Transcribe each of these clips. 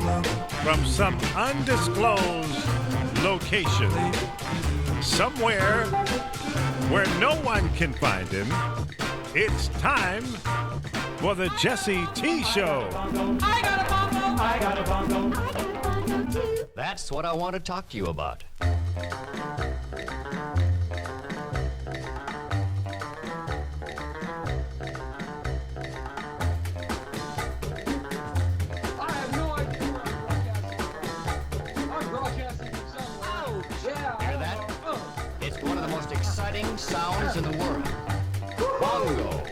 from some undisclosed location, somewhere where no one can find him. It's time for the Jesse T. Show. I got a bongo. I got a bongo. I got a bongo too. That's what I want to talk to you about. Sounds in the world. Bongo.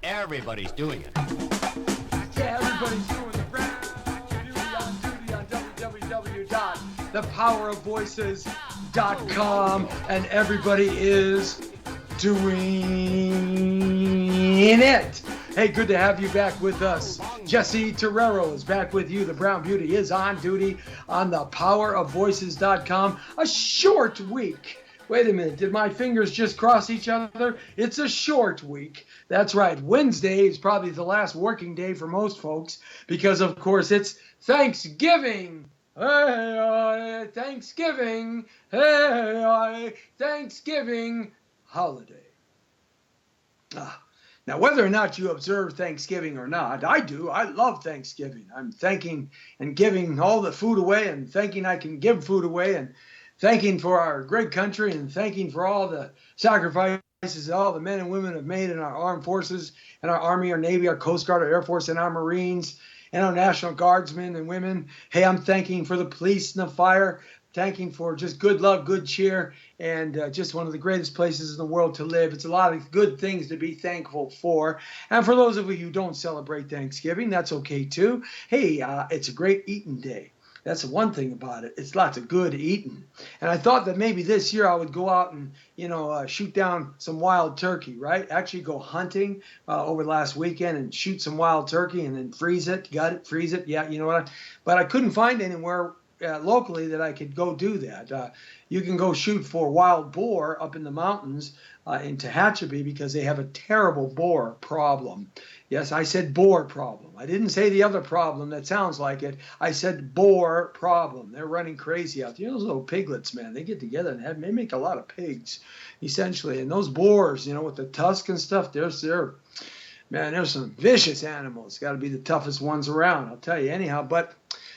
Everybody's doing it. Yeah, everybody's doing the duty on www.thepowerofvoices.com, and everybody is doing it. Hey, good to have you back with us. Jesse Terrero is back with you. The Brown Beauty is on duty on thepowerofvoices.com. A short week. Wait a minute, did my fingers just cross each other? It's a short week. That's right. Wednesday is probably the last working day for most folks because, of course, it's Thanksgiving. Hey, Thanksgiving. Hey, Thanksgiving holiday. Now, whether or not you observe Thanksgiving or not, I do. I love Thanksgiving. I'm thanking and giving all the food away and thanking I can give food away and thanking for our great country and thanking for all the sacrifices that all the men and women have made in our armed forces and our Army, our Navy, our Coast Guard, our Air Force, and our Marines, and our National Guardsmen and women. Hey, I'm thanking for the police and the fire, thanking for just good luck, good cheer, and just one of the greatest places in the world to live. It's a lot of good things to be thankful for. And for those of you who don't celebrate Thanksgiving, that's okay too. Hey, it's a great eating day. That's the one thing about it. It's lots of good eating. And I thought that maybe this year I would go out and, shoot down some wild turkey, right? Actually go hunting over last weekend and shoot some wild turkey and then freeze it. Got it? Freeze it. Yeah, you know what? But I couldn't find anywhere locally that I could go do that. You can go shoot for wild boar up in the mountains in Tehachapi because they have a terrible boar problem. Yes, I said boar problem. I didn't say the other problem that sounds like it. I said boar problem. They're running crazy out there. Those little piglets, man, they get together and they make a lot of pigs, essentially. And those boars, with the tusk and stuff, there's some vicious animals. Got to be the toughest ones around, I'll tell you anyhow. But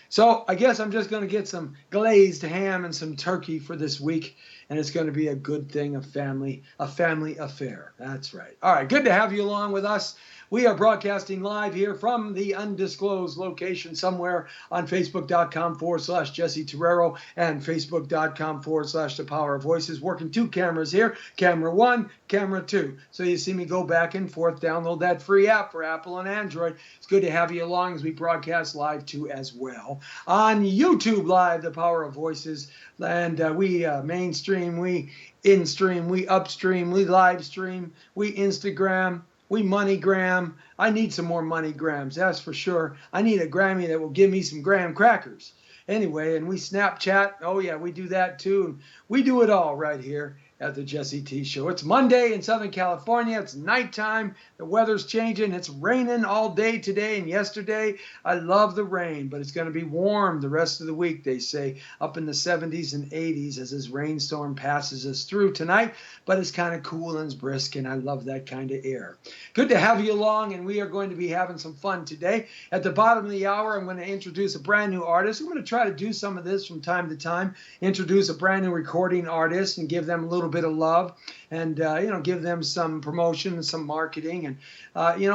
so I guess I'm just going to get some glazed ham and some turkey for this week. And it's going to be a good thing, a family affair. That's right. All right, good to have you along with us. We are broadcasting live here from the undisclosed location somewhere on Facebook.com/Jesse Terrero and Facebook.com/The Power of Voices. Working two cameras here, camera one, camera two. So you see me go back and forth, download that free app for Apple and Android. It's good to have you along as we broadcast live too as well. On YouTube Live, The Power of Voices, and we mainstream, we in-stream, we upstream, we live stream, we Instagram, we MoneyGram. I need some more MoneyGrams, that's for sure. I need a Grammy that will give me some graham crackers. Anyway, and we Snapchat. Oh, yeah, we do that too. And we do it all right here at the Jesse T. Show. It's Monday in Southern California. It's nighttime. The weather's changing. It's raining all day today and yesterday. I love the rain, but it's going to be warm the rest of the week, they say, up in the 70s and 80s as this rainstorm passes us through tonight. But it's kind of cool and brisk, and I love that kind of air. Good to have you along, and we are going to be having some fun today. At the bottom of the hour, I'm going to introduce a brand new artist. I'm going to try to do some of this from time to time, introduce a brand new recording artist and give them a little bit of love and give them some promotion and some marketing and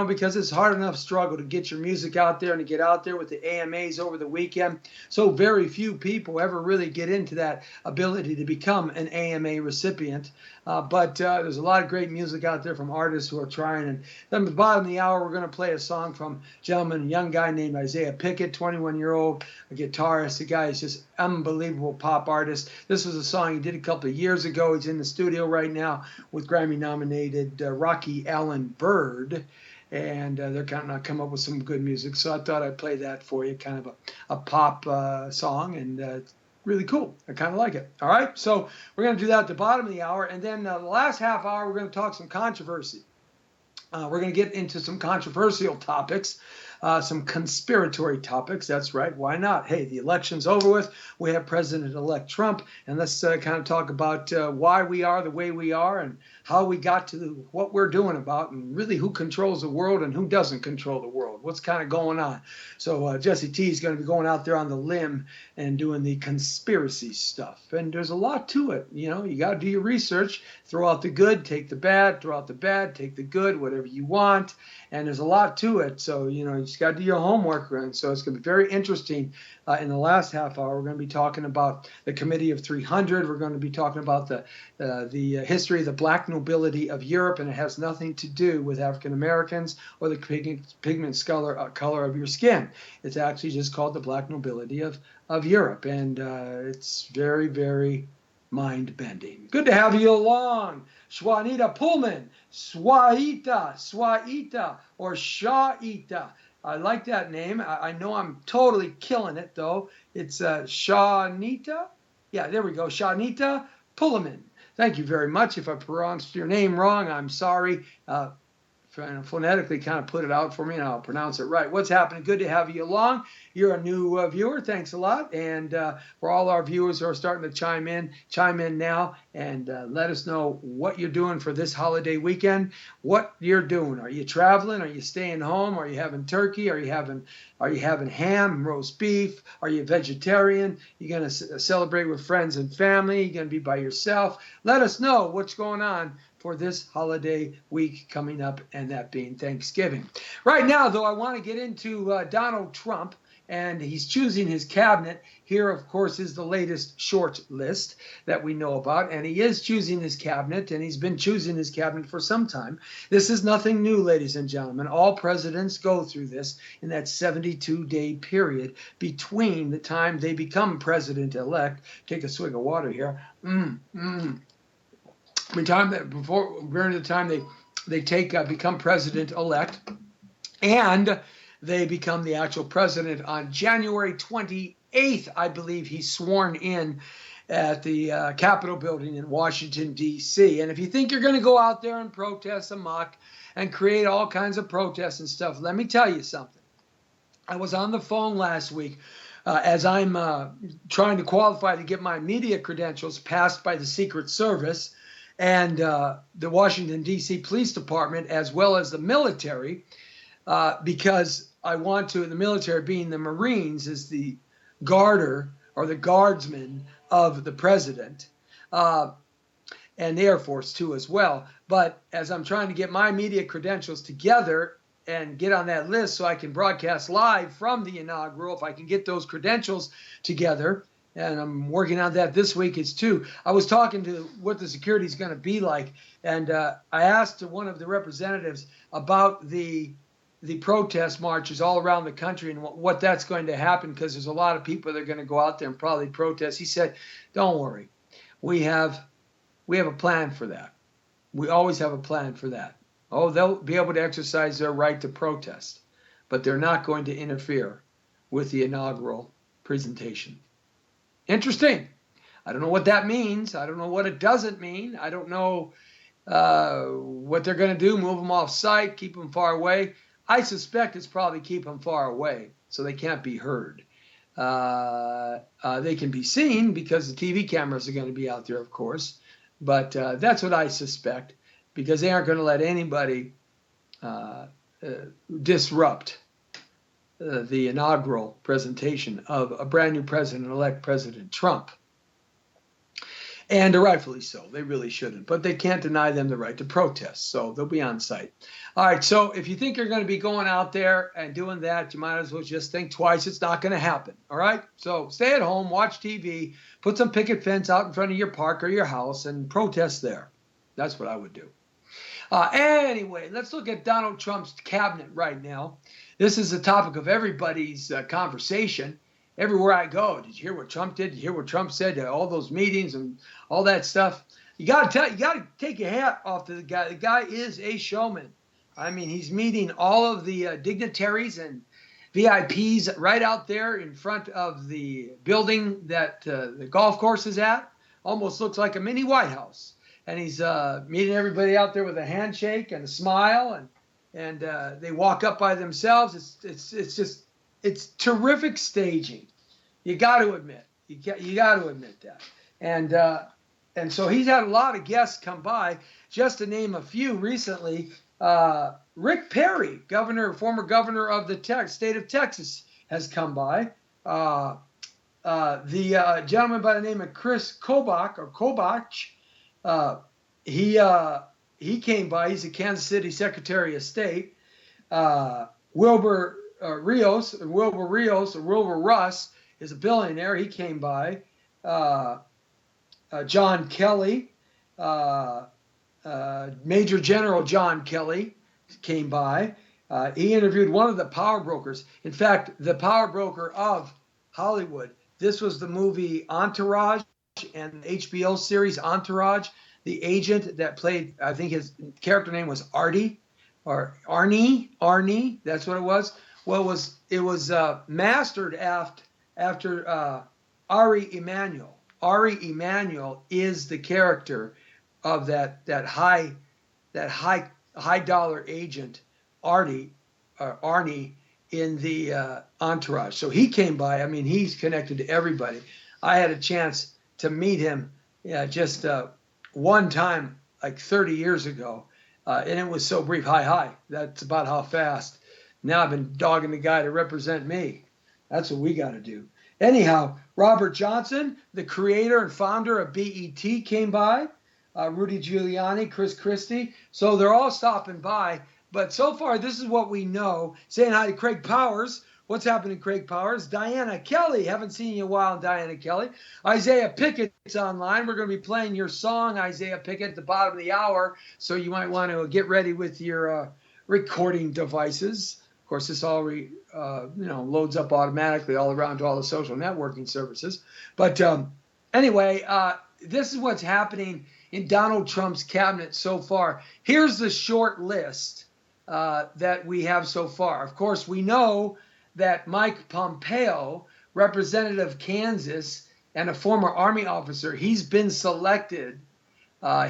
because it's hard enough struggle to get your music out there and to get out there with the AMAs over the weekend. So very few people ever really get into that ability to become an AMA recipient. But there's a lot of great music out there from artists who are trying. And then at the bottom of the hour, we're going to play a song from a young guy named Isaiah Pickett, 21-year-old, a guitarist. The guy is just unbelievable pop artist. This was a song he did a couple of years ago. He's in the studio right now with Grammy-nominated Rocky Allen Bird. And they're kind of come up with some good music. So I thought I'd play that for you, kind of a pop song. And really cool. I kind of like it. All right. So we're going to do that at the bottom of the hour. And then the last half hour, we're going to talk some controversy. We're going to get into some controversial topics. some conspiratory topics. That's right. Why not? Hey, the election's over with. We have President-elect Trump, and let's kind of talk about why we are the way we are and how we got to what we're doing about, and really who controls the world and who doesn't control the world. What's kind of going on? So Jesse T is going to be going out there on the limb and doing the conspiracy stuff. And there's a lot to it. You know, you got to do your research, throw out the good, take the bad, throw out the bad, take the good, whatever you want. And there's a lot to it. So, you know, you just got to do your homework. And so it's going to be very interesting. In the last half hour, we're going to be talking about the Committee of 300. We're going to be talking about the history of the black nobility of Europe, and it has nothing to do with African Americans or the pigment color of your skin. It's actually just called the black nobility of Europe, and it's very, very mind-bending. Good to have you along, Shwanita Pullman, Swaita, or Shawita. I like that name. I know I'm totally killing it, though. It's Shanita. Yeah, there we go. Shanita Pullman. Thank you very much. If I pronounced your name wrong, I'm sorry. Phonetically kind of put it out for me, and I'll pronounce it right. What's happening? Good to have you along. You're a new viewer. Thanks a lot. And for all our viewers who are starting to chime in now and let us know what you're doing for this holiday weekend, what you're doing. Are you traveling? Are you staying home? Are you having turkey? Are you having ham, roast beef? Are you vegetarian? You're going to celebrate with friends and family? You're going to be by yourself? Let us know what's going on for this holiday week coming up, and that being Thanksgiving. Right now, though, I want to get into Donald Trump, and he's choosing his cabinet. Here, of course, is the latest short list that we know about, and he is choosing his cabinet, and he's been choosing his cabinet for some time. This is nothing new, ladies and gentlemen. All presidents go through this in that 72-day period between the time they become president-elect. Take a swig of water here. During the time they become president-elect, and they become the actual president on January 28th, I believe he's sworn in at the Capitol building in Washington, D.C. And if you think you're going to go out there and protest amok and create all kinds of protests and stuff, let me tell you something. I was on the phone last week as I'm trying to qualify to get my media credentials passed by the Secret Service and the Washington, D.C. Police Department, as well as the military, because I want to, the military being the Marines, is the guarder or the guardsman of the president, and the Air Force too as well. But as I'm trying to get my media credentials together and get on that list so I can broadcast live from the inaugural, if I can get those credentials together, and I'm working on that this week. I was talking to what the security is going to be like, and I asked one of the representatives about the protest marches all around the country and what that's going to happen, because there's a lot of people that are going to go out there and probably protest. He said, "Don't worry, we have a plan for that. We always have a plan for that. Oh, they'll be able to exercise their right to protest, but they're not going to interfere with the inaugural presentation." Interesting. I don't know what that means. I don't know what it doesn't mean. I don't know what they're going to do, move them off site, keep them far away. I suspect it's probably keep them far away so they can't be heard. They can be seen because the TV cameras are going to be out there, of course. But that's what I suspect, because they aren't going to let anybody disrupt the inaugural presentation of a brand new president-elect, President Trump. And rightfully so. They really shouldn't. But they can't deny them the right to protest. So they'll be on site. All right. So if you think you're going to be going out there and doing that, you might as well just think twice. It's not going to happen. All right. So stay at home, watch TV, put some picket fence out in front of your park or your house and protest there. That's what I would do. Anyway, let's look at Donald Trump's cabinet right now. This is the topic of everybody's conversation. Everywhere I go, did you hear what Trump did? Did you hear what Trump said? All those meetings and all that stuff. You got to take your hat off to the guy. The guy is a showman. I mean, he's meeting all of the dignitaries and VIPs right out there in front of the building that the golf course is at. Almost looks like a mini White House. And he's meeting everybody out there with a handshake and a smile. And and they walk up by themselves. It's terrific staging. You got to admit, you got to admit that. And so he's had a lot of guests come by. Just to name a few, recently, Rick Perry, former governor of the state of Texas, has come by. The gentleman by the name of Chris Kobach, he came by. He's a Kansas City Secretary of State. Wilbur Russ is a billionaire. He came by. John Kelly, Major General John Kelly came by. He interviewed one of the power brokers. In fact, the power broker of Hollywood. This was the movie Entourage and the HBO series Entourage. The agent that played, I think his character name was Artie or Arnie. That's what it was. Well, it was mastered after Ari Emanuel. Ari Emanuel is the character of that high dollar agent Arnie in the Entourage. So he came by. I mean, he's connected to everybody. I had a chance to meet him just one time, like 30 years ago, and it was so brief. Hi. That's about how fast. Now I've been dogging the guy to represent me. That's what we got to do. Anyhow, Robert Johnson, the creator and founder of BET, came by. Rudy Giuliani, Chris Christie. So they're all stopping by. But so far, this is what we know. Saying hi to Craig Powers. What's happening, Craig Powers? Diana Kelly. Haven't seen you in a while, Diana Kelly. Isaiah Pickett's online. We're going to be playing your song, Isaiah Pickett, at the bottom of the hour. So you might want to get ready with your recording devices. Of course, this all loads up automatically all around to all the social networking services. But anyway, this is what's happening in Donald Trump's cabinet so far. Here's the short list that we have so far. Of course, we know that Mike Pompeo, representative of Kansas and a former Army officer, he's been selected.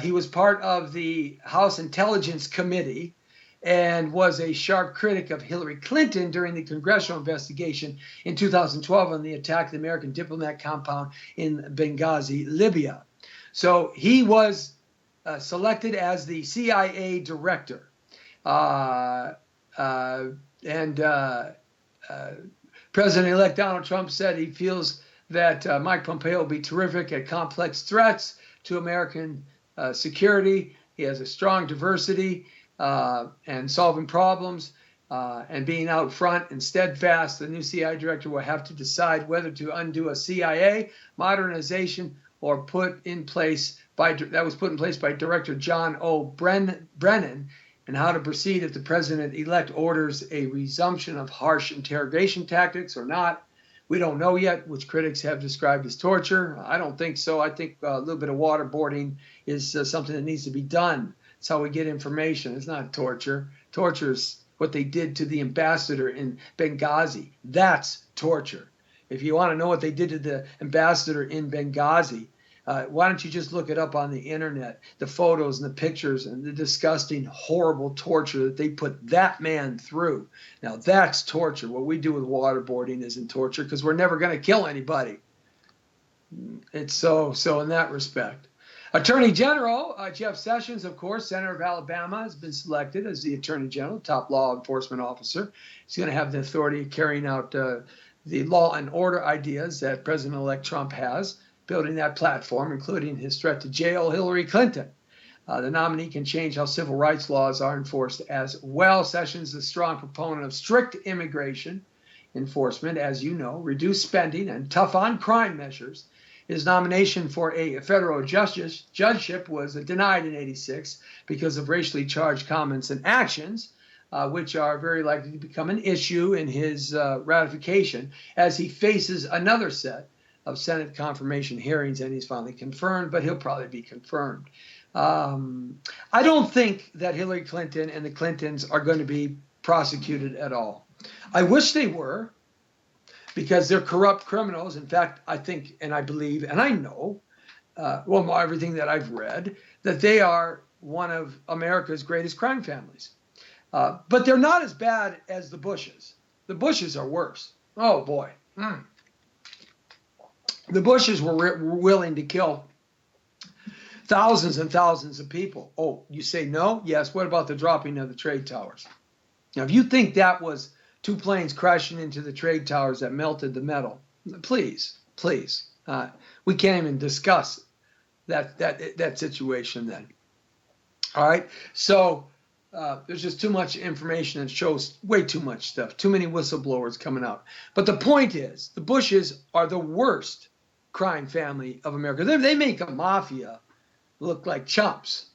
He was part of the House Intelligence Committee and was a sharp critic of Hillary Clinton during the congressional investigation in 2012 on the attack of the American diplomat compound in Benghazi, Libya. So he was selected as the CIA director. President-elect Donald Trump said he feels that Mike Pompeo will be terrific at complex threats to American security. He has a strong diversity and solving problems and being out front and steadfast. The new CIA director will have to decide whether to undo a CIA modernization or put in place by Director John O. Brennan, and how to proceed if the president-elect orders a resumption of harsh interrogation tactics or not. We don't know yet, which critics have described as torture. I don't think so. I think a little bit of waterboarding is something that needs to be done. It's how we get information. It's not torture. Torture is what they did to the ambassador in Benghazi. That's torture. If you want to know what they did to the ambassador in Benghazi, why don't you just look it up on the internet, the photos and the pictures and the disgusting, horrible torture that they put that man through. Now, that's torture. What we do with waterboarding isn't torture because we're never going to kill anybody. It's so in that respect. Attorney General Jeff Sessions, of course, Senator of Alabama, has been selected as the Attorney General, top law enforcement officer. He's going to have the authority of carrying out the law and order ideas that President-elect Trump has, building that platform, including his threat to jail Hillary Clinton. The nominee can change how civil rights laws are enforced as well. Sessions is a strong proponent of strict immigration enforcement, as you know, reduced spending, and tough on crime measures. His nomination for a federal judgeship was denied in '86 because of racially charged comments and actions, which are very likely to become an issue in his ratification as he faces another set of Senate confirmation hearings, and he's finally confirmed, but he'll probably be confirmed. I don't think that Hillary Clinton and the Clintons are going to be prosecuted at all. I wish they were, because they're corrupt criminals. In fact, I think, and I believe, and I know, everything that I've read, that they are one of America's greatest crime families. But they're not as bad as the Bushes. The Bushes are worse. Oh, boy. The Bushes were willing to kill thousands and thousands of people. Oh, you say no? Yes. What about the dropping of the trade towers? Now, if you think that was two planes crashing into the trade towers that melted the metal, please, please. We can't even discuss that situation then. All right. So there's just too much information and shows way too much stuff. Too many whistleblowers coming out. But the point is, the Bushes are the worst crime family of America. They make a mafia look like chumps.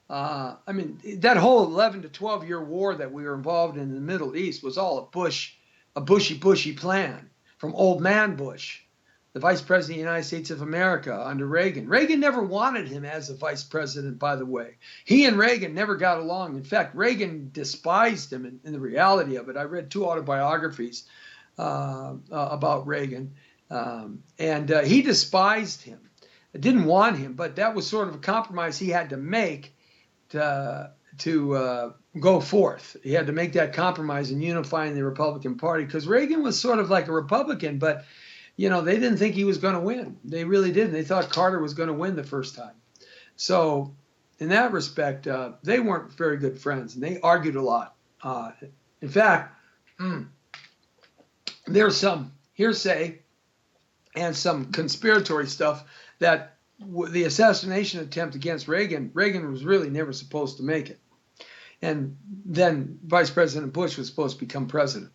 I mean, that whole 11 to 12-year war that we were involved in the Middle East was all a bushy plan from old man Bush, the vice president of the United States of America under Reagan. Reagan never wanted him as a vice president, by the way. He and Reagan never got along. In fact, Reagan despised him in the reality of it. I read 2 autobiographies about Reagan, and he despised him. Didn't want him, but that was sort of a compromise he had to make to go forth. He had to make that compromise in unifying the Republican Party, because Reagan was sort of like a Republican, but they didn't think he was going to win. They really didn't. They thought Carter was going to win the first time. So in that respect, they weren't very good friends, and they argued a lot. In fact, there's some hearsay and some conspiratory stuff that the assassination attempt against Reagan was really never supposed to make it. And then Vice President Bush was supposed to become president.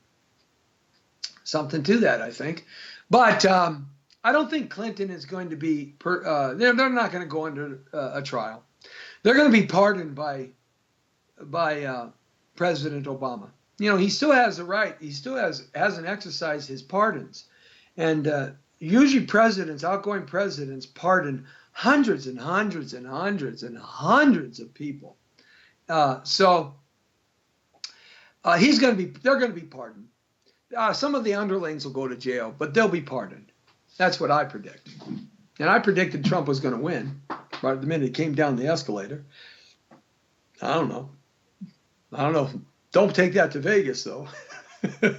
Something to that, I think. But I don't think Clinton is going to be, they're not going to go under a trial. They're going to be pardoned by President Obama. He still has the right. He still hasn't exercised his pardons. And usually outgoing presidents pardon hundreds and hundreds and hundreds and hundreds of people. So they're going to be pardoned. Some of the underlings will go to jail, but they'll be pardoned. That's what I predict. And I predicted Trump was going to win right the minute he came down the escalator. I don't know. Don't take that to Vegas, though. You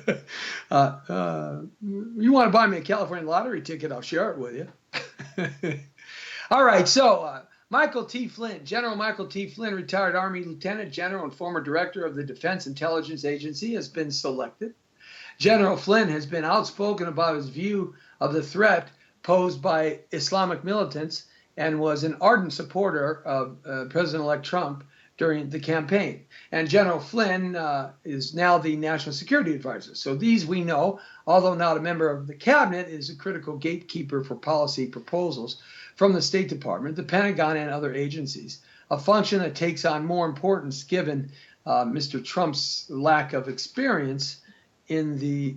want to buy me a California lottery ticket, I'll share it with you. All right, so Michael T. Flynn, General Michael T. Flynn, retired Army Lieutenant General and former Director of the Defense Intelligence Agency, has been selected. General Flynn has been outspoken about his view of the threat posed by Islamic militants and was an ardent supporter of President-elect Trump during the campaign. And General Flynn is now the National Security Advisor. So these we know, although not a member of the cabinet, is a critical gatekeeper for policy proposals from the State Department, the Pentagon, and other agencies, a function that takes on more importance given Mr. Trump's lack of experience in the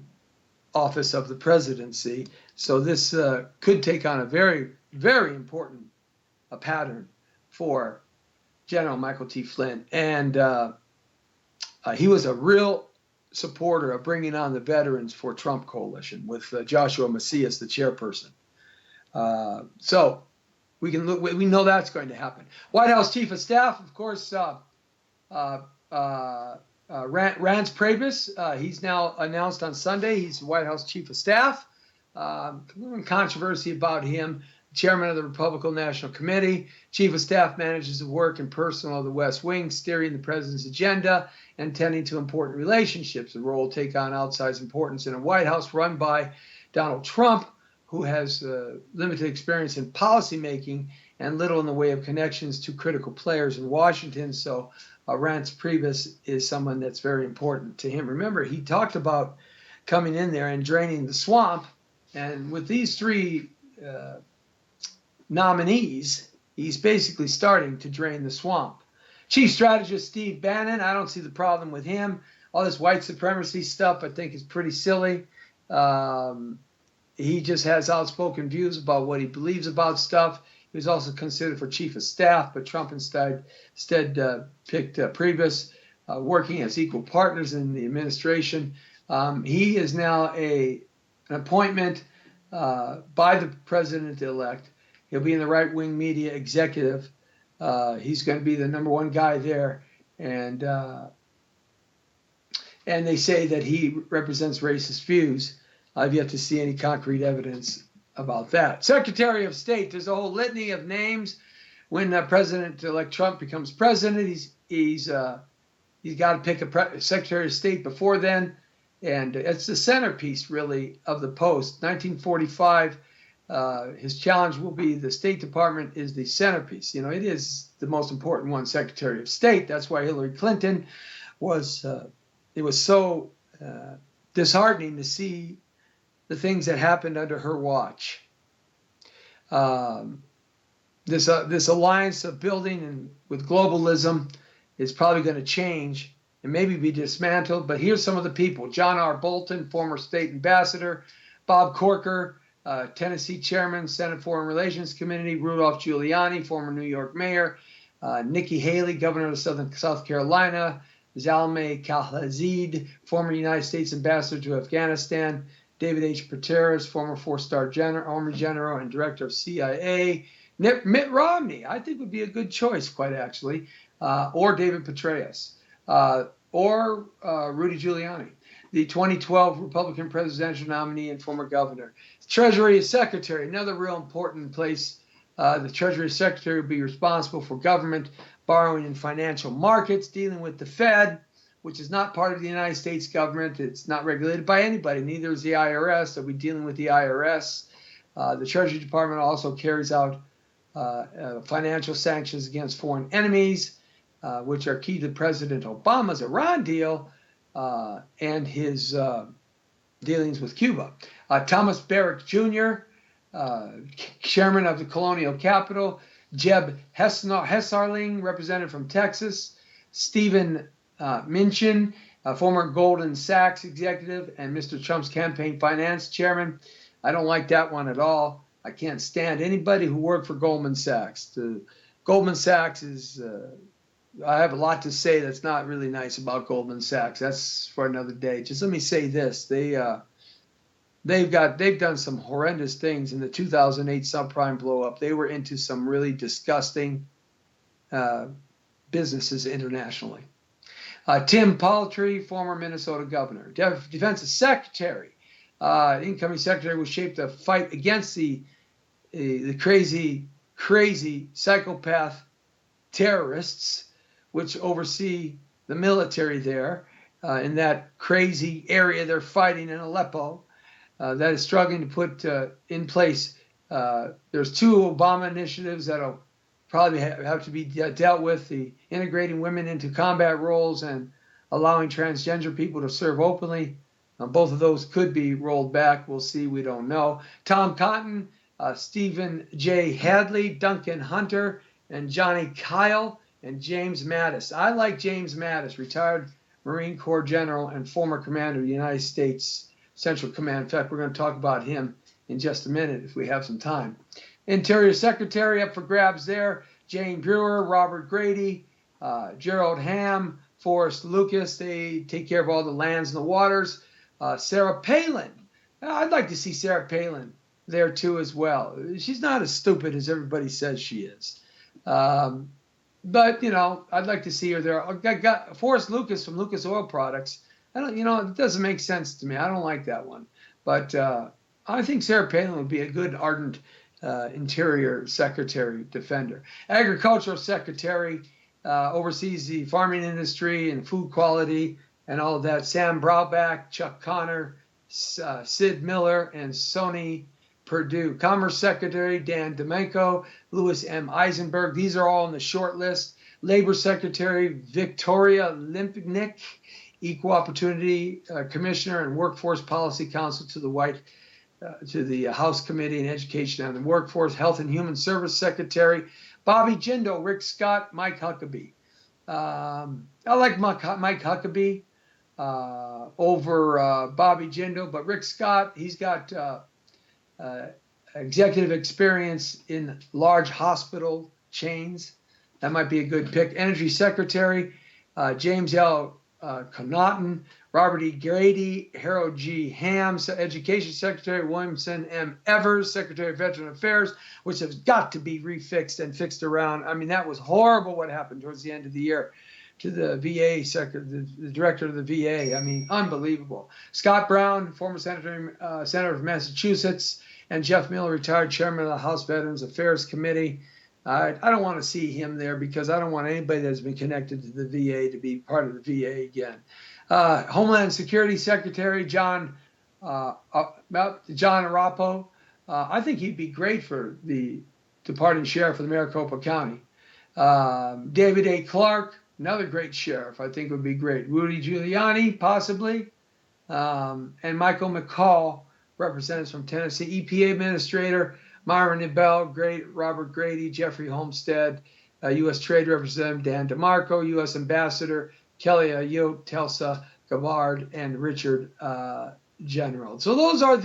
office of the presidency. So this could take on a very, very important pattern for General Michael T. Flynn. And he was a real supporter of bringing on the Veterans for Trump coalition with Joshua Macias, the chairperson. So we know that's going to happen. White House Chief of Staff, of course, Rance Priebus, he's now announced on Sunday he's the White House Chief of Staff. Controversy about him. Chairman of the Republican National Committee, Chief of Staff manages the work and personnel of the West Wing, steering the president's agenda and tending to important relationships. The role will take on outsized importance in a White House run by Donald Trump, who has limited experience in policymaking and little in the way of connections to critical players in Washington. So Rance Priebus is someone that's very important to him. Remember, he talked about coming in there and draining the swamp. And with these three nominees, he's basically starting to drain the swamp. Chief Strategist Steve Bannon, I don't see the problem with him. All this white supremacy stuff I think is pretty silly. He just has outspoken views about what he believes about stuff. He was also considered for Chief of Staff, but Trump instead picked Priebus, working as equal partners in the administration. He is now an appointment by the president-elect. He'll be in the right-wing media executive. He's going to be the number one guy there. And and they say that he represents racist views. I've yet to see any concrete evidence about that. Secretary of State, there's a whole litany of names. When President-elect Trump becomes president, he's got to pick a Secretary of State before then, and it's the centerpiece, really, of the post. 1945, his challenge will be the State Department is the centerpiece. It is the most important one, Secretary of State. That's why Hillary Clinton was, it was so disheartening to see the things that happened under her watch. This alliance of building and with globalism is probably going to change and maybe be dismantled. But here's some of the people: John R. Bolton, former state ambassador; Bob Corker, Tennessee chairman, Senate Foreign Relations Committee; Rudolph Giuliani, former New York mayor; Nikki Haley, governor of South Carolina; Zalmay Khalilzad, former United States ambassador to Afghanistan; David H. Petraeus, former four-star Army general and director of CIA; Mitt Romney, I think, would be a good choice, quite actually, or David Petraeus, or Rudy Giuliani, the 2012 Republican presidential nominee and former governor. Treasury Secretary, another real important place. The Treasury Secretary will be responsible for government borrowing and financial markets, dealing with the Fed, which is not part of the United States government. It's not regulated by anybody. Neither is the IRS. They'll be dealing with the IRS. The Treasury Department also carries out financial sanctions against foreign enemies, which are key to President Obama's Iran deal and his dealings with Cuba. Thomas Barrack Jr., chairman of the Colonial Capital; Jeb Hesarling, representative from Texas; Stephen Mnuchin, former Goldman Sachs executive and Mr. Trump's campaign finance chairman. I don't like that one at all. I can't stand anybody who worked for Goldman Sachs. Goldman Sachs is, I have a lot to say that's not really nice about Goldman Sachs. That's for another day. Just let me say this. They've done some horrendous things in the 2008 subprime blow up. They were into some really disgusting businesses internationally. Tim Paltry, former Minnesota governor. Defense Secretary. Incoming secretary will shape the fight against the crazy psychopath terrorists, which oversee the military there in that crazy area they're fighting in Aleppo. That is struggling to put in place. There's two Obama initiatives that'll probably have to be dealt with: the integrating women into combat roles and allowing transgender people to serve openly. Both of those could be rolled back. We'll see. We don't know. Tom Cotton, Stephen J. Hadley, Duncan Hunter, and Johnny Kyle, and James Mattis. I like James Mattis, retired Marine Corps general and former commander of the United States Central Command. In fact, we're going to talk about him in just a minute if we have some time. Interior Secretary up for grabs there: Jane Brewer, Robert Grady, Gerald Ham, Forrest Lucas. They take care of all the lands and the waters. Sarah Palin. I'd like to see Sarah Palin there too as well. She's not as stupid as everybody says she is. But, I'd like to see her there. I got Forrest Lucas from Lucas Oil Products. It doesn't make sense to me. I don't like that one. But I think Sarah Palin would be a good, ardent Interior Secretary defender. Agricultural Secretary oversees the farming industry and food quality and all of that. Sam Brownback, Chuck Connor, Sid Miller, and Sonny Perdue. Commerce Secretary Dan Domenico, Louis M. Eisenberg. These are all on the short list. Labor Secretary Victoria Limpnick, Equal Opportunity Commissioner and Workforce Policy Counsel to the House Committee on Education and the Workforce. Health and Human Service Secretary Bobby Jindal, Rick Scott, Mike Huckabee. I like Mike Huckabee over Bobby Jindal, but Rick Scott, he's got executive experience in large hospital chains. That might be a good pick. Energy Secretary James L. Connaughton, Robert E. Grady, Harold G. Ham. Education Secretary Williamson M. Evers, Secretary of Veteran Affairs, which has got to be refixed and fixed around. I mean, that was horrible what happened towards the end of the year to the VA the director of the VA. I mean, unbelievable. Scott Brown, former senator of Massachusetts, and Jeff Miller, retired chairman of the House Veterans Affairs Committee. I don't want to see him there because I don't want anybody that's been connected to the VA to be part of the VA again. Homeland Security Secretary John Arapo. I think he'd be great for the departing sheriff of Maricopa County. David A. Clark, another great sheriff, I think would be great. Rudy Giuliani, possibly. And Michael McCall, representatives from Tennessee. EPA Administrator Myron Nebel, Robert Grady, Jeffrey Homestead, U.S. Trade Representative Dan DeMarco, U.S. Ambassador Kelly Ayotte, Telsa Gavard, and Richard General. So those are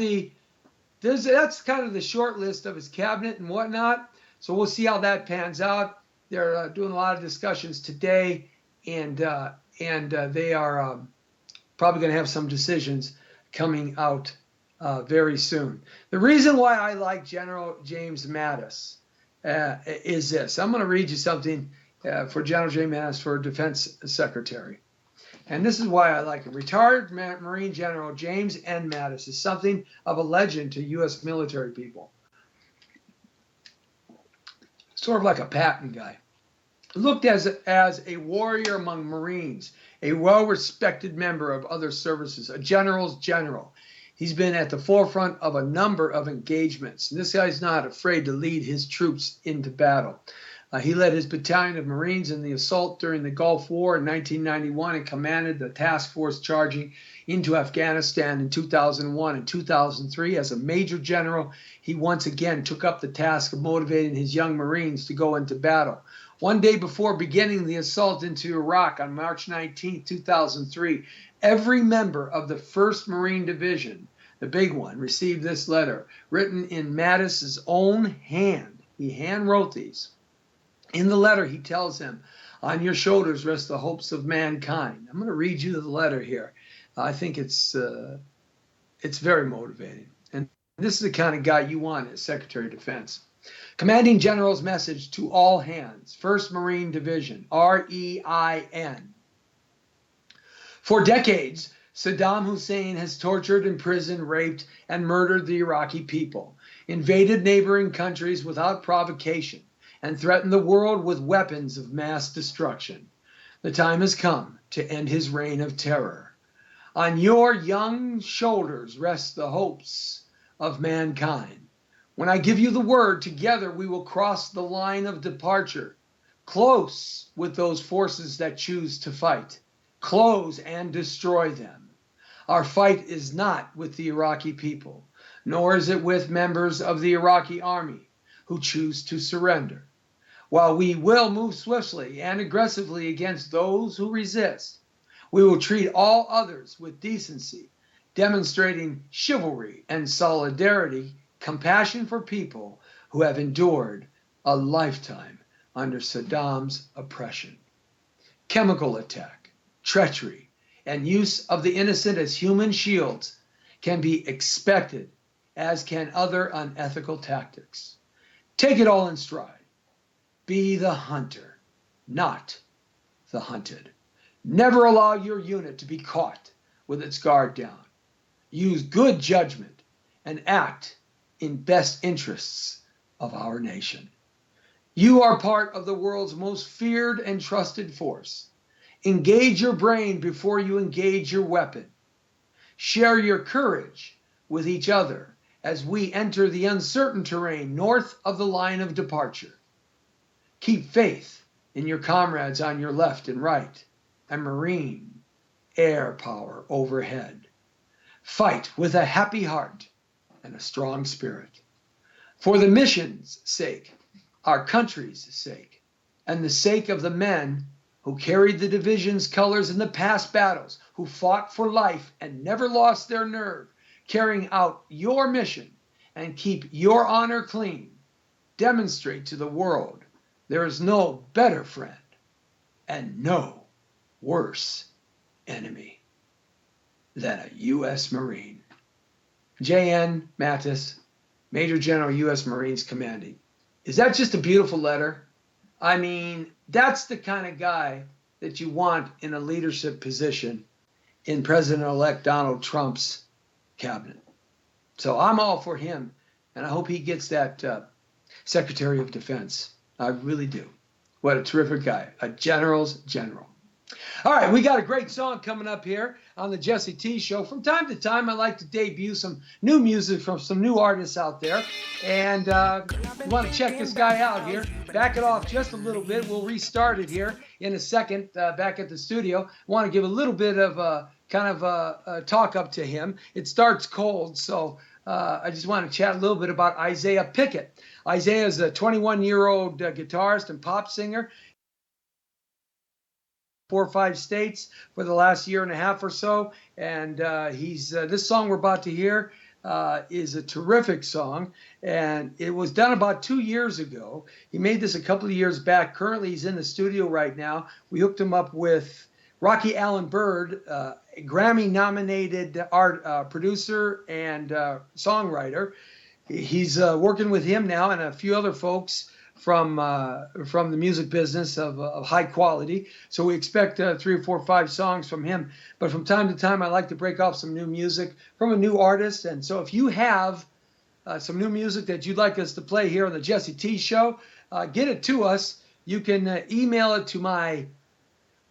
that's kind of the short list of his cabinet and whatnot. So we'll see how that pans out. They're doing a lot of discussions today, and they are probably going to have some decisions coming out very soon. The reason why I like General James Mattis is this. I'm going to read you something for General James Mattis, for Defense Secretary. And this is why I like him. Retired Marine General James N. Mattis is something of a legend to U.S. military people. Sort of like a Patton guy. Looked as a warrior among Marines, a well-respected member of other services, a general's general. He's been at the forefront of a number of engagements. And this guy's not afraid to lead his troops into battle. He led his battalion of Marines in the assault during the Gulf War in 1991 and commanded the task force charging into Afghanistan in 2001 and 2003. As a major general, he once again took up the task of motivating his young Marines to go into battle. One day before beginning the assault into Iraq on March 19, 2003, every member of the 1st Marine Division, the big one, received this letter written in Mattis's own hand. He hand wrote these. In the letter, he tells them, "On your shoulders rest the hopes of mankind." I'm going to read you the letter here. I think it's very motivating. And this is the kind of guy you want as Secretary of Defense. Commanding General's message to all hands, 1st Marine Division, REIN. For decades, Saddam Hussein has tortured, imprisoned, raped, and murdered the Iraqi people, invaded neighboring countries without provocation, and threaten the world with weapons of mass destruction. The time has come to end his reign of terror. On your young shoulders rest the hopes of mankind. When I give you the word, together we will cross the line of departure, close with those forces that choose to fight, close and destroy them. Our fight is not with the Iraqi people, nor is it with members of the Iraqi army who choose to surrender. While we will move swiftly and aggressively against those who resist, we will treat all others with decency, demonstrating chivalry and solidarity, compassion for people who have endured a lifetime under Saddam's oppression. Chemical attack, treachery, and use of the innocent as human shields can be expected, as can other unethical tactics. Take it all in stride. Be the hunter, not the hunted. Never allow your unit to be caught with its guard down. Use good judgment and act in best interests of our nation. You are part of the world's most feared and trusted force. Engage your brain before you engage your weapon. Share your courage with each other as we enter the uncertain terrain north of the line of departure. Keep faith in your comrades on your left and right, and Marine air power overhead. Fight with a happy heart and a strong spirit. For the mission's sake, our country's sake, and the sake of the men who carried the division's colors in the past battles, who fought for life and never lost their nerve, carrying out your mission and keep your honor clean, demonstrate to the world there is no better friend and no worse enemy than a U.S. Marine. J.N. Mattis, Major General U.S. Marines Commanding. Is that just a beautiful letter? I mean, that's the kind of guy that you want in a leadership position in President-elect Donald Trump's cabinet. So I'm all for him, and I hope he gets that Secretary of Defense. I really do. What a terrific guy, a general's general. All right, we got a great song coming up here on the Jesse T Show. From time to time, I like to debut some new music from some new artists out there. And you want to check this guy out here. Back it off just a little bit. We'll restart it here in a second back at the studio. I want to give a little bit of a talk up to him. It starts cold, so I just want to chat a little bit about Isaiah Pickett. Isaiah is a 21-year-old guitarist and pop singer. 4 or 5 states for the last year and a half or so, and he's this song we're about to hear is a terrific song, and it was done about 2 years ago. He made this a couple of years back. Currently, he's in the studio right now. We hooked him up with Rocky Allen Bird, a Grammy-nominated producer and songwriter. He's working with him now and a few other folks from the music business of high quality. So we expect 3 or 4 or 5 songs from him. But from time to time, I like to break off some new music from a new artist. And so if you have some new music that you'd like us to play here on the Jesse T Show, get it to us. You can email it to my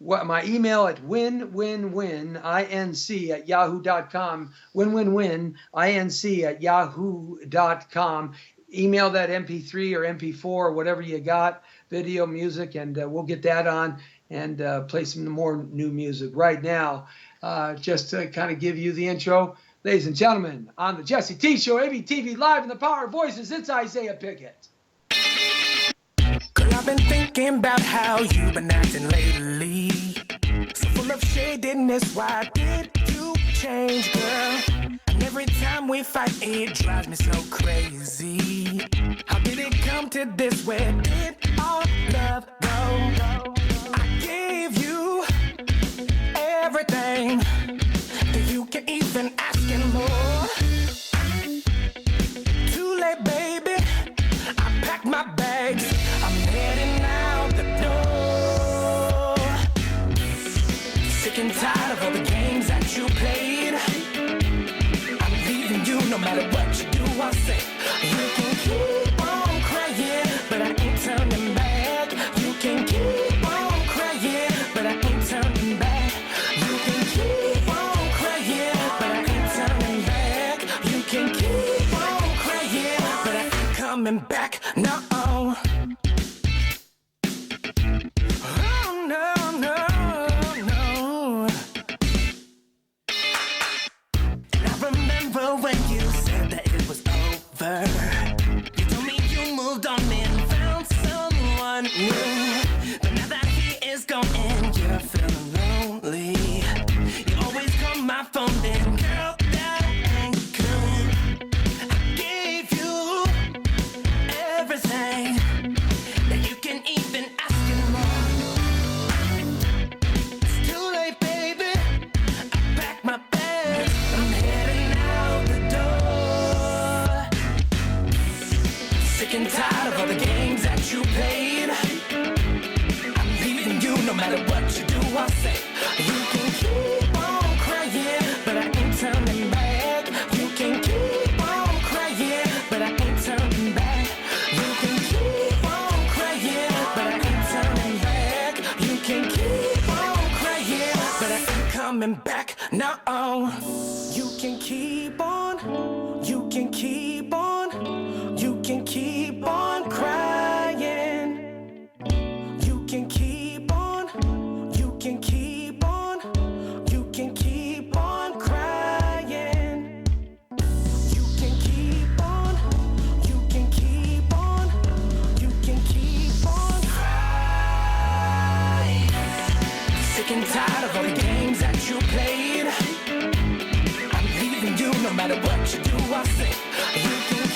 email at winwinwinINC@yahoo.com, winwinwinINC@yahoo.com. Email that MP3 or MP4 or whatever you got, video, music, and we'll get that on and play some more new music. Right now, just to kind of give you the intro, ladies and gentlemen, on the Jesse T Show, ABTV Live in the Power of Voices, it's Isaiah Pickett. Girl, I've been thinking about how you've been acting lately. So full of shadiness, why did you change, girl? And every time we fight, it drives me so crazy. How did it come to this? Where did our love go? I gave you everything that you can even ask and more. Too late, baby. I packed my bags. I'm heading out the door. Sick and tired of all the games that you played. I'm leaving you no matter what you do. I say you can keep on crying, but I ain't turning back. You can keep on crying, but I ain't turning back. You can keep on crying, but I ain't turning back. You can keep on crying, but I ain't coming back. No. When you said that it was over, you told me you moved on and found someone new. But now that he is gone and you're feeling lonely, you always call my phone and girl, that ain't cool. I gave you everything that you can even ask and more. It's too late, baby. I packed my bags. I'm heading out the door. Sick and tired of all the games that you played. I'm leaving you no matter what you do. I say you can keep on crying, but I ain't turning back. You can keep on crying, but I ain't turning back. You can keep on crying, but I ain't turning back. You can keep on crying, but I ain't coming back. No. You can keep on, you can keep on, you can keep on crying. You can keep on, you can keep on, you can keep on crying. You can keep on, you can keep on, you can keep on crying. Sick and tired of all the games that you played. I'm leaving you no matter what you do. I say you can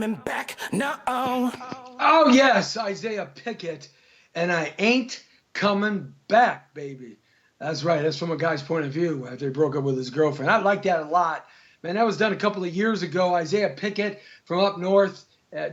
coming back. No. Oh, yes, Isaiah Pickett. And I ain't coming back, baby. That's right. That's from a guy's point of view after he broke up with his girlfriend. I like that a lot. Man, that was done a couple of years ago. Isaiah Pickett from up north,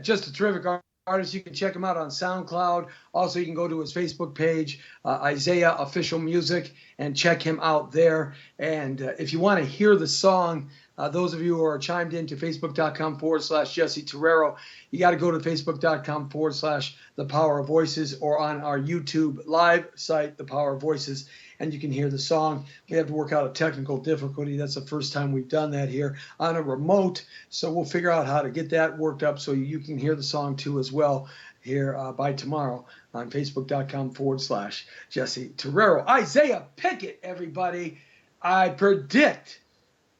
just a terrific artist. You can check him out on SoundCloud. Also, you can go to his Facebook page, Isaiah Official Music, and check him out there. And if you want to hear the song, those of you who are chimed into Facebook.com/Jesse Terrero, you got to go to Facebook.com/The Power of Voices, or on our YouTube live site, The Power of Voices, and you can hear the song. We have to work out a technical difficulty. That's the first time we've done that here on a remote. So we'll figure out how to get that worked up so you can hear the song too as well here by tomorrow on Facebook.com/Jesse Terrero. Isaiah Pickett, everybody. I predict,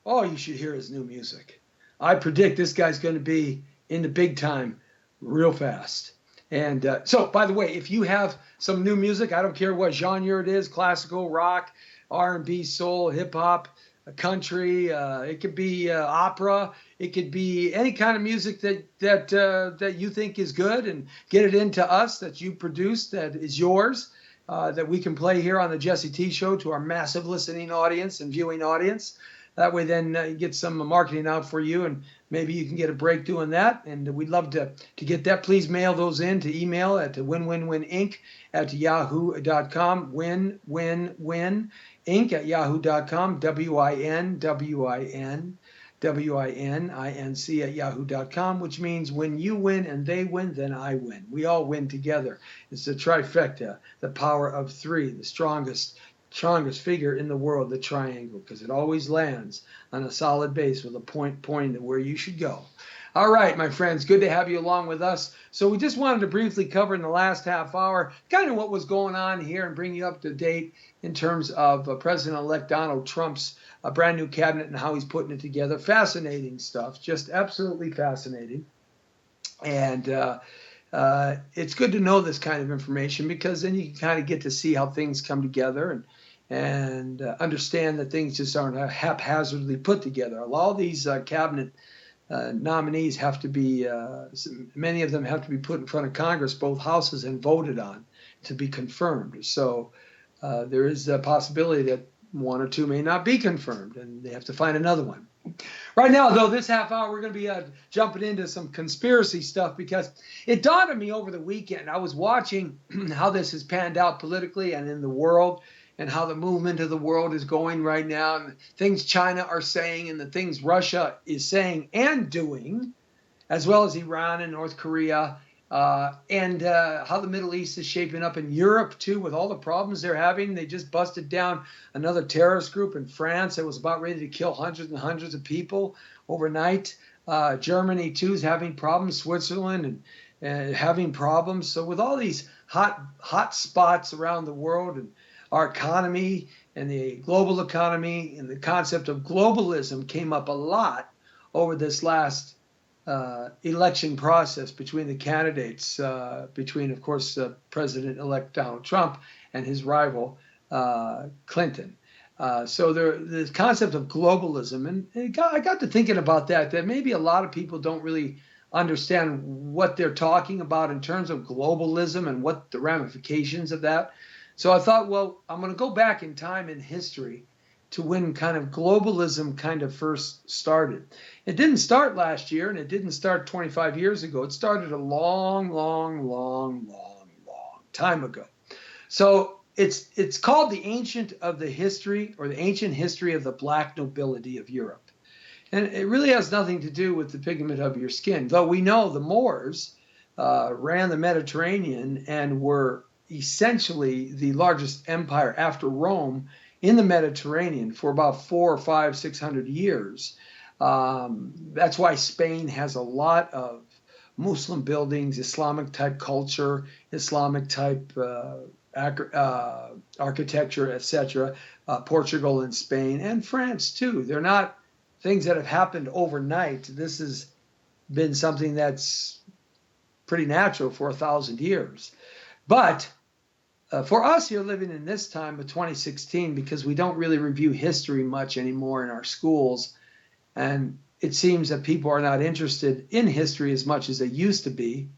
you should hear his new music. I predict this guy's going to be in the big time real fast. And so, by the way, if you have some new music, I don't care what genre it is, classical, rock, R&B, soul, hip-hop, country, it could be opera, it could be any kind of music that you think is good, and get it into us, that you produce, that is yours, that we can play here on the Jesse T Show to our massive listening audience and viewing audience. That way then you get some marketing out for you, and maybe you can get a break doing that. And we'd love to get that. Please mail those in to email at winwinwininc@yahoo.com. winwinwininc@yahoo.com. WINWININC@yahoo.com, which means when you win and they win, then I win. We all win together. It's the trifecta, the power of three, the strongest figure in the world, the triangle, because it always lands on a solid base with a point pointing to where you should go. All right, my friends, good to have you along with us. So we just wanted to briefly cover in the last half hour kind of what was going on here and bring you up to date in terms of President-elect Donald Trump's brand new cabinet and how he's putting it together. Fascinating stuff, just absolutely fascinating. And it's good to know this kind of information, because then you can kind of get to see how things come together and understand that things just aren't haphazardly put together. A lot of these cabinet nominees have to be, many of them have to be put in front of Congress, both houses, and voted on to be confirmed. So there is a possibility that one or two may not be confirmed, and they have to find another one. Right now, though, this half hour, we're going to be jumping into some conspiracy stuff, because it dawned on me over the weekend. I was watching how this has panned out politically and in the world, and how the movement of the world is going right now, and the things China are saying, and the things Russia is saying and doing, as well as Iran and North Korea, and how the Middle East is shaping up in Europe, too, with all the problems they're having. They just busted down another terrorist group in France that was about ready to kill hundreds and hundreds of people overnight. Germany, too, is having problems. Switzerland and having problems. So with all these hot spots around the world, and our economy and the global economy and the concept of globalism came up a lot over this last election process between the candidates, between, of course, President-elect Donald Trump and his rival, Clinton. So the concept of globalism, and I got to thinking about that maybe a lot of people don't really understand what they're talking about in terms of globalism and what the ramifications of that. So I thought, well, I'm going to go back in time in history to when kind of globalism kind of first started. It didn't start last year, and it didn't start 25 years ago. It started a long time ago. So it's called the ancient history of the black nobility of Europe. And it really has nothing to do with the pigment of your skin, though we know the Moors ran the Mediterranean and were essentially the largest empire after Rome in the Mediterranean for about 400 or 500, 600 years. That's why Spain has a lot of Muslim buildings, Islamic type culture, Islamic type architecture, etc. Portugal and Spain and France too. They're not things that have happened overnight. This has been something that's pretty natural for 1,000 years. But for us here living in this time of 2016, because we don't really review history much anymore in our schools, and it seems that people are not interested in history as much as they used to be.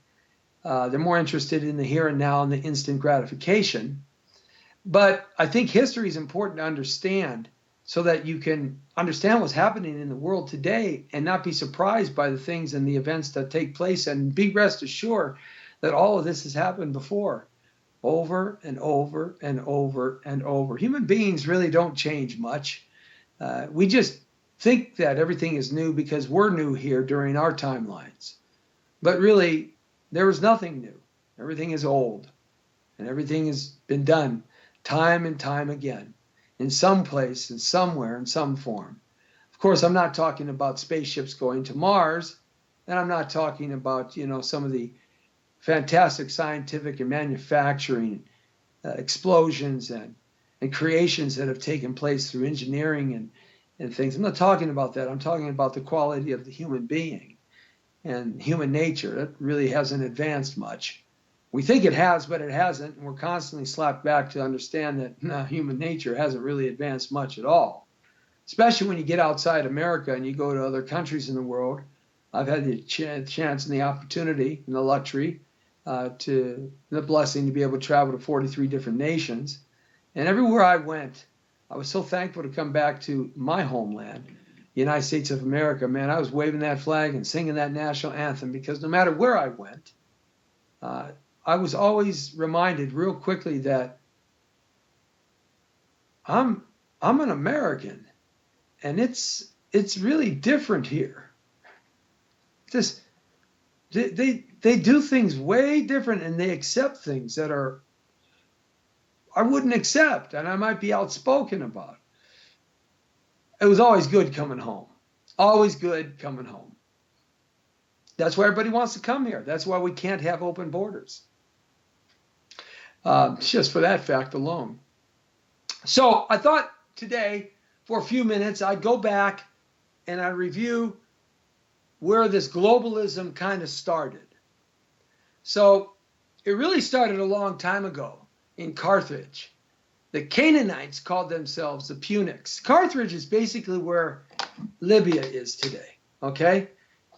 They're more interested in the here and now and the instant gratification. But I think history is important to understand so that you can understand what's happening in the world today and not be surprised by the things and the events that take place, and be rest assured that all of this has happened before, over and over and over and over. Human beings really don't change much. We just think that everything is new because we're new here during our timelines. But really, there was nothing new. Everything is old, and everything has been done time and time again, in some place, in somewhere, in some form. Of course, I'm not talking about spaceships going to Mars, and I'm not talking about, some of the fantastic scientific and manufacturing explosions and creations that have taken place through engineering and things. I'm not talking about that. I'm talking about the quality of the human being and human nature. That really hasn't advanced much. We think it has, but it hasn't, and we're constantly slapped back to understand that human nature hasn't really advanced much at all, especially when you get outside America and you go to other countries in the world. I've had the chance and the opportunity and the luxury the blessing to be able to travel to 43 different nations. And everywhere I went, I was so thankful to come back to my homeland, the United States of America. Man, I was waving that flag and singing that national anthem because no matter where I went, I was always reminded real quickly that I'm an American, and it's really different here. Just they do things way different, and they accept things that I wouldn't accept, and I might be outspoken about. It was always good coming home. Always good coming home. That's why everybody wants to come here. That's why we can't have open borders. Just for that fact alone. So I thought today, for a few minutes, I'd go back and I'd review where this globalism kind of started. So it really started a long time ago in Carthage. The Canaanites called themselves the Punics. Carthage is basically where Libya is today, okay?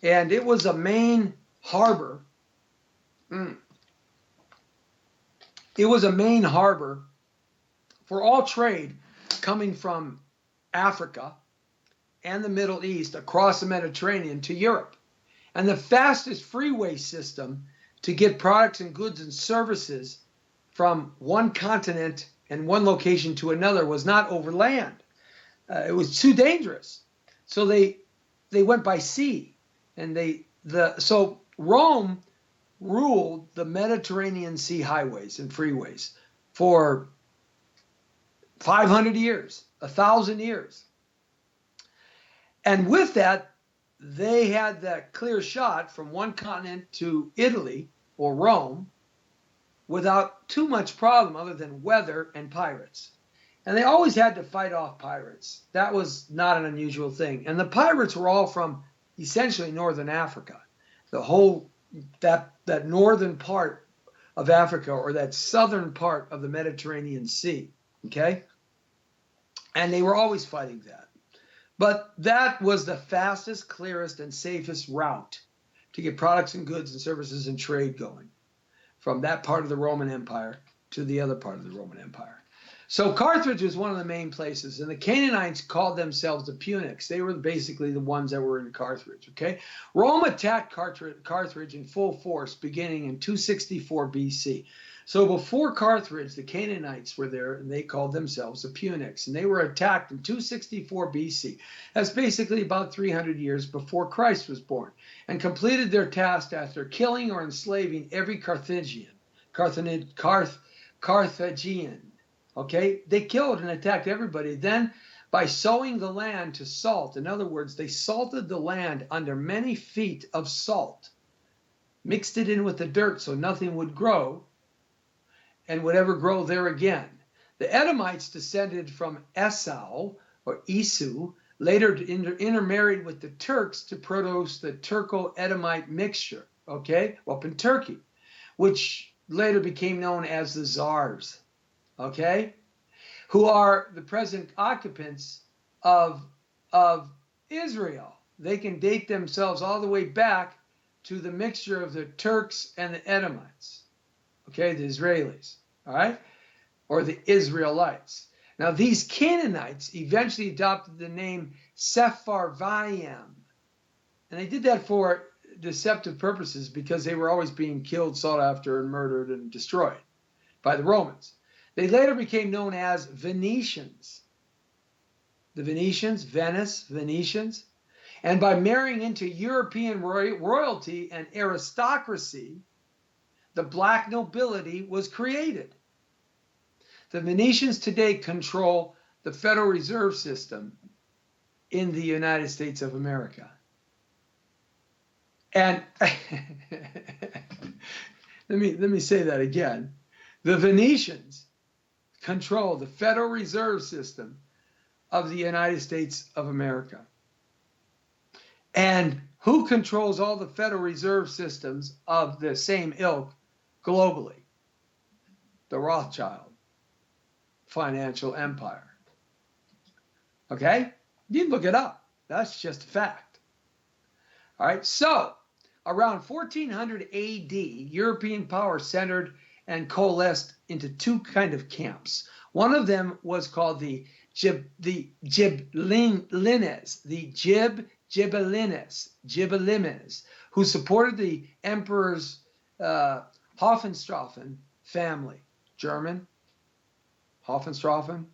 And it was a main harbor. It was a main harbor for all trade coming from Africa and the Middle East across the Mediterranean to Europe. And the fastest freeway system to get products and goods and services from one continent and one location to another was not over land. It was too dangerous. So they went by sea. And so Rome ruled the Mediterranean Sea highways and freeways for 500 years, 1,000 years. And with that, they had that clear shot from one continent to Italy or Rome without too much problem other than weather and pirates. And they always had to fight off pirates. That was not an unusual thing. And the pirates were all from essentially northern Africa. The whole, that northern part of Africa, or that southern part of the Mediterranean Sea, okay? And they were always fighting that. But that was the fastest, clearest, and safest route to get products and goods and services and trade going from that part of the Roman Empire to the other part of the Roman Empire. So Carthage was one of the main places, and the Canaanites called themselves the Punics. They were basically the ones that were in Carthage, okay? Rome attacked Carthage in full force beginning in 264 BC. So before Carthage, the Canaanites were there, and they called themselves the Punics, and they were attacked in 264 BC. That's basically about 300 years before Christ was born, and completed their task after killing or enslaving every Carthaginian. Okay, they killed and attacked everybody. Then, by sowing the land to salt, in other words, they salted the land under many feet of salt, mixed it in with the dirt so nothing would grow and would ever grow there again. The Edomites descended from Esau, or Esau, later intermarried with the Turks to produce the Turco-Edomite mixture, okay, up in Turkey, which later became known as the Tsars. Okay, who are the present occupants of Israel. they can date themselves all the way back to the mixture of the Turks and the Edomites, okay, the Israelis, all right, or the Israelites. Now, these Canaanites eventually adopted the name Sepharvaim, and they did that for deceptive purposes because they were always being killed, sought after, and murdered and destroyed by the Romans. They later became known as Venetians. The Venetians, Venice, Venetians. And by marrying into European royalty and aristocracy, the black nobility was created. The Venetians today control the Federal Reserve System in the United States of America. And let me say that again. The Venetians control the Federal Reserve System of the United States of America. And who controls all the Federal Reserve systems of the same ilk globally? The Rothschild financial empire. Okay? You can look it up. That's just a fact. All right, so around 1400 AD, European power centered and coalesced into two kind of camps. One of them was called the Ghibellines, who supported the emperor's Hohenstaufen family. German, Hohenstaufen,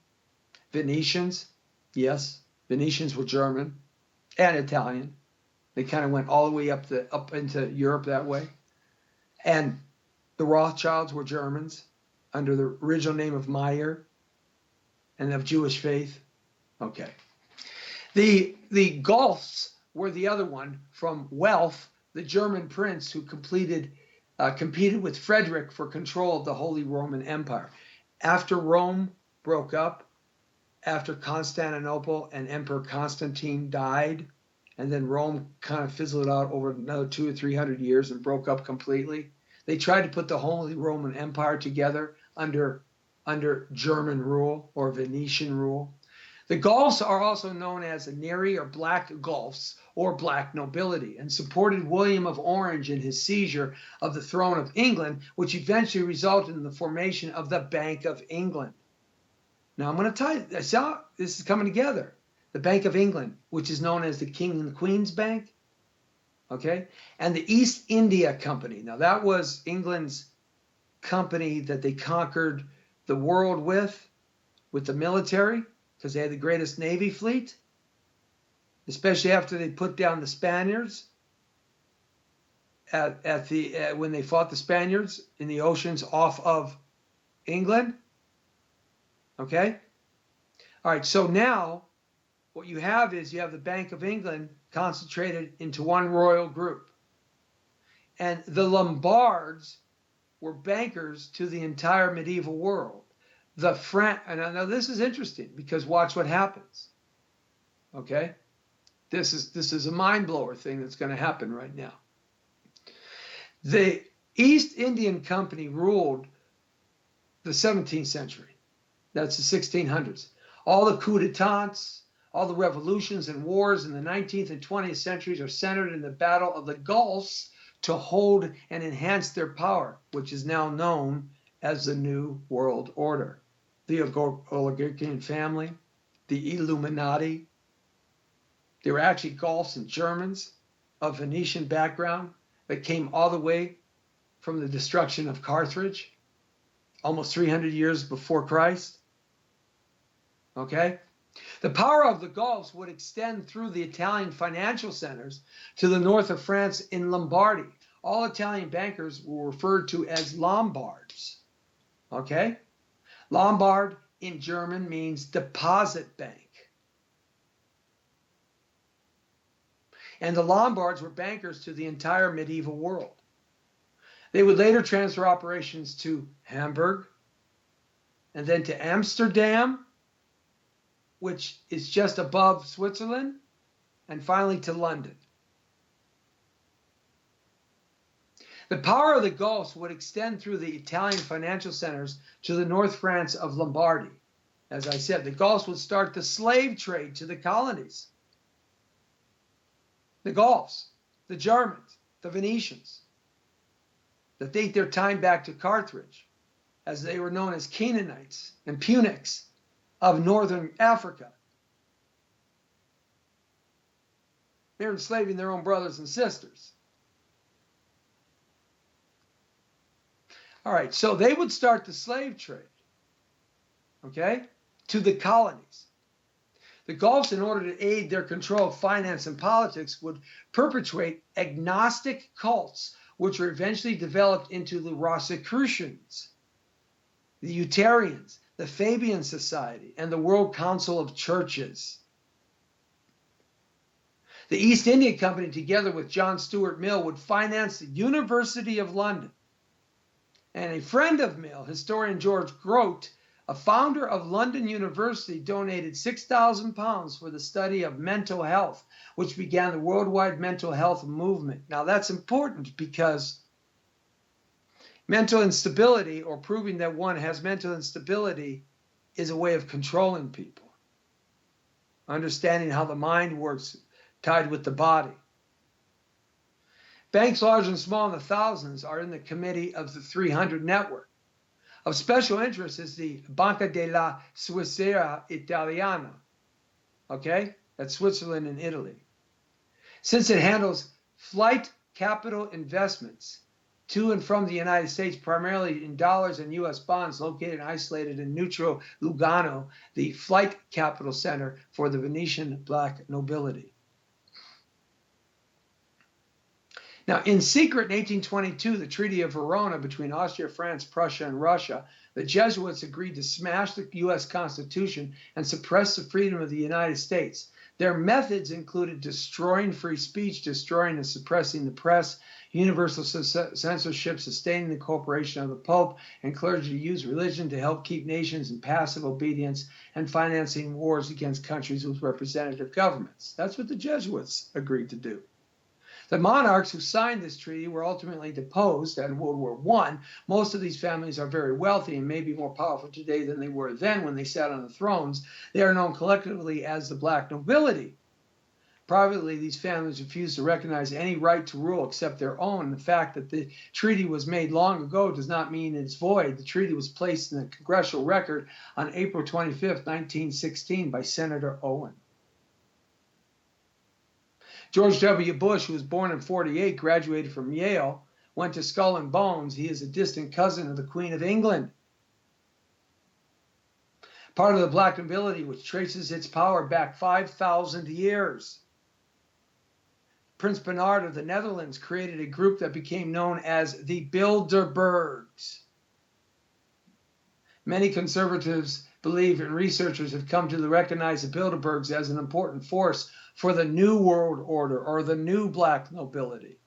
Venetians, yes, Venetians were German and Italian. They kind of went all the way up into Europe that way. And the Rothschilds were Germans under the original name of Meyer and of Jewish faith. Okay. The Guelphs were the other one from Welf, the German prince who competed with Frederick for control of the Holy Roman Empire. After Rome broke up, after Constantinople and Emperor Constantine died, and then Rome kind of fizzled out over another 200 or 300 years and broke up completely, they tried to put the Holy Roman Empire together under German rule or Venetian rule. The Guelphs are also known as the Neri or Black Guelphs or Black Nobility, and supported William of Orange in his seizure of the throne of England, which eventually resulted in the formation of the Bank of England. Now I'm going to tell you, this is coming together. The Bank of England, which is known as the King and Queen's Bank, okay? And the East India Company. Now that was England's company that they conquered the world with the military, because they had the greatest Navy fleet, especially after they put down the Spaniards when they fought the Spaniards in the oceans off of England. Okay? All right, so now what you have is you have the Bank of England concentrated into one royal group. And the Lombards were bankers to the entire medieval world. And I know this is interesting because watch what happens. Okay? This is a mind blower thing that's going to happen right now. The East Indian Company ruled the 17th century. That's the 1600s. All the coups d'etats, all the revolutions and wars in the 19th and 20th centuries are centered in the Battle of the Gulfs to hold and enhance their power, which is now known as the New World Order. The Oligarchian family, the Illuminati. They were actually Gauls and Germans of Venetian background that came all the way from the destruction of Carthage, almost 300 years before Christ. Okay? The power of the Gauls would extend through the Italian financial centers to the north of France in Lombardy. All Italian bankers were referred to as Lombards. Okay? Lombard in German means deposit bank. And the Lombards were bankers to the entire medieval world. They would later transfer operations to Hamburg and then to Amsterdam, which is just above Switzerland, and finally to London. The power of the Gauls would extend through the Italian financial centers to the North France of Lombardy. As I said, the Gauls would start the slave trade to the colonies. the Gauls, the Germans, the Venetians, that date their time back to Carthage, as they were known as Canaanites and Punics of northern Africa. They were enslaving their own brothers and sisters. All right, so they would start the slave trade, okay, to the colonies. The Gauls, in order to aid their control of finance and politics, would perpetuate agnostic cults, which were eventually developed into the Rosicrucians, the Unitarians, the Fabian Society, and the World Council of Churches. The East India Company, together with John Stuart Mill, would finance the University of London. And a friend of Mill, historian George Grote, a founder of London University, donated £6,000 for the study of mental health, which began the worldwide mental health movement. Now that's important because mental instability, or proving that one has mental instability, is a way of controlling people. Understanding how the mind works tied with the body. Banks large and small in the thousands are in the committee of the 300 network. Of special interest is the Banca della Svizzera Italiana, okay? That's Switzerland and Italy. Since it handles flight capital investments to and from the United States, primarily in dollars and U.S. bonds, located and isolated in neutral Lugano, the flight capital center for the Venetian black nobility. Now, in secret, in 1822, the Treaty of Verona between Austria, France, Prussia, and Russia, the Jesuits agreed to smash the U.S. Constitution and suppress the freedom of the United States. Their methods included destroying free speech, destroying and suppressing the press, universal censorship, sustaining the corporation of the Pope and clergy to use religion to help keep nations in passive obedience, and financing wars against countries with representative governments. That's what the Jesuits agreed to do. The monarchs who signed this treaty were ultimately deposed in World War I. Most of these families are very wealthy and may be more powerful today than they were then when they sat on the thrones. They are known collectively as the black nobility. Privately, these families refuse to recognize any right to rule except their own. The fact that the treaty was made long ago does not mean it's void. The treaty was placed in the Congressional Record on April 25, 1916 by Senator Owen. George W. Bush, who was born in 1948, graduated from Yale, went to Skull and Bones. He is a distant cousin of the Queen of England. Part of the black nobility, which traces its power back 5,000 years. Prince Bernhard of the Netherlands created a group that became known as the Bilderbergs. Many conservatives believe, and researchers have come to recognize the Bilderbergs as an important force for the New World Order, or the new black nobility.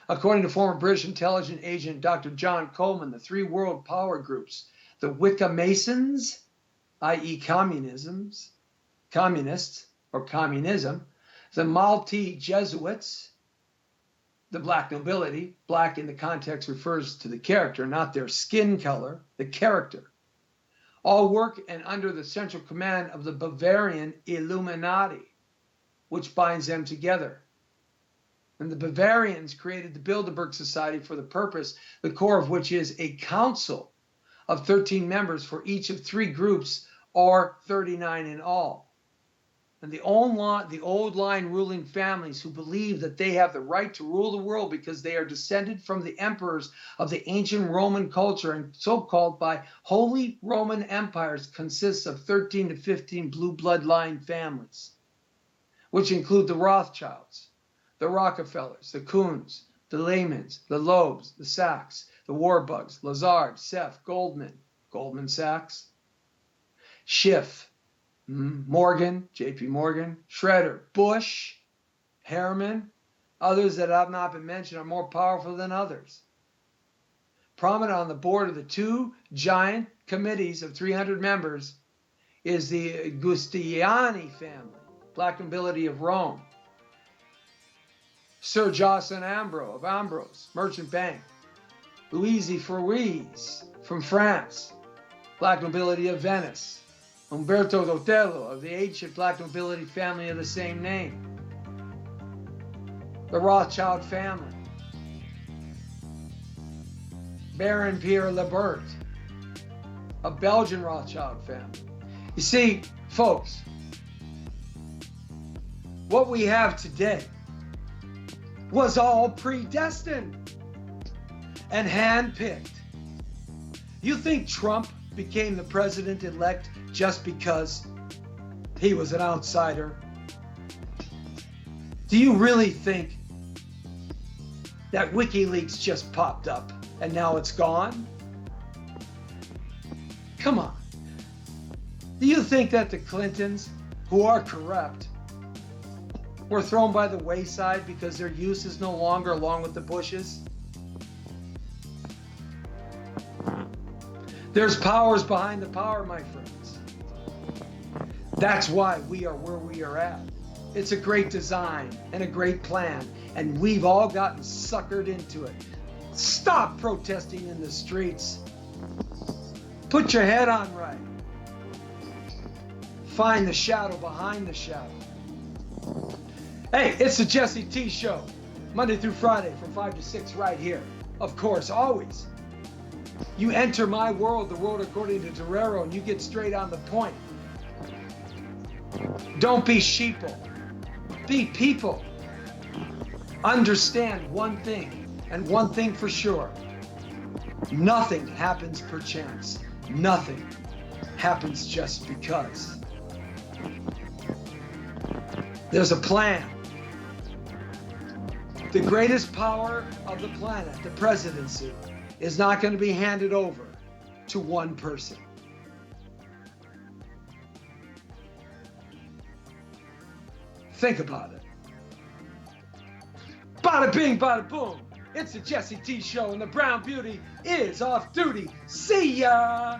According to former British intelligence agent Dr. John Coleman, the three world power groups, the Wicca Masons, i.e. communists, or communism, the Maltese Jesuits, the black nobility, black in the context refers to the character, not their skin color, the character, all work and under the central command of the Bavarian Illuminati, which binds them together. And the Bavarians created the Bilderberg Society for the purpose, the core of which is a council of 13 members for each of three groups, or 39 in all. And the old line ruling families who believe that they have the right to rule the world because they are descended from the emperors of the ancient Roman culture, and so-called by Holy Roman empires, consists of 13 to 15 blue bloodline families, which include the Rothschilds, the Rockefellers, the Kuhns, the Lehmans, the Loebs, the Sachs, the Warburgs, Lazard, Seth, Goldman Sachs, Schiff, Morgan, J.P. Morgan, Schroeder, Bush, Harriman. Others that have not been mentioned are more powerful than others. Prominent on the board of the two giant committees of 300 members is the Giustiniani family, black nobility of Rome. Sir Jocelyn of Ambrose, Merchant Bank. Louise Fouris from France, black nobility of Venice. Umberto Dotello of the ancient black nobility family of the same name. The Rothschild family. Baron Pierre Lebert, a Belgian Rothschild family. You see, folks, what we have today was all predestined and handpicked. You think Trump became the president-elect just because he was an outsider? Do you really think that WikiLeaks just popped up and now it's gone? Come on. Do you think that the Clintons, who are corrupt, were thrown by the wayside because their use is no longer along with the Bushes? There's powers behind the power, my friends. That's why we are where we are at. It's a great design and a great plan, and we've all gotten suckered into it. Stop protesting in the streets. Put your head on right. Find the shadow behind the shadow. Hey, it's the Jesse T Show, Monday through Friday from 5 to 6 right here. Of course, always. You enter my world, the world according to Torero, and you get straight on the point. Don't be sheeple. Be people. Understand one thing, and one thing for sure. Nothing happens per chance. Nothing happens just because. There's a plan. The greatest power of the planet, the presidency, is not going to be handed over to one person. Think about it. Bada bing, bada boom. It's the Jesse T Show, and the Brown Beauty is off duty. See ya!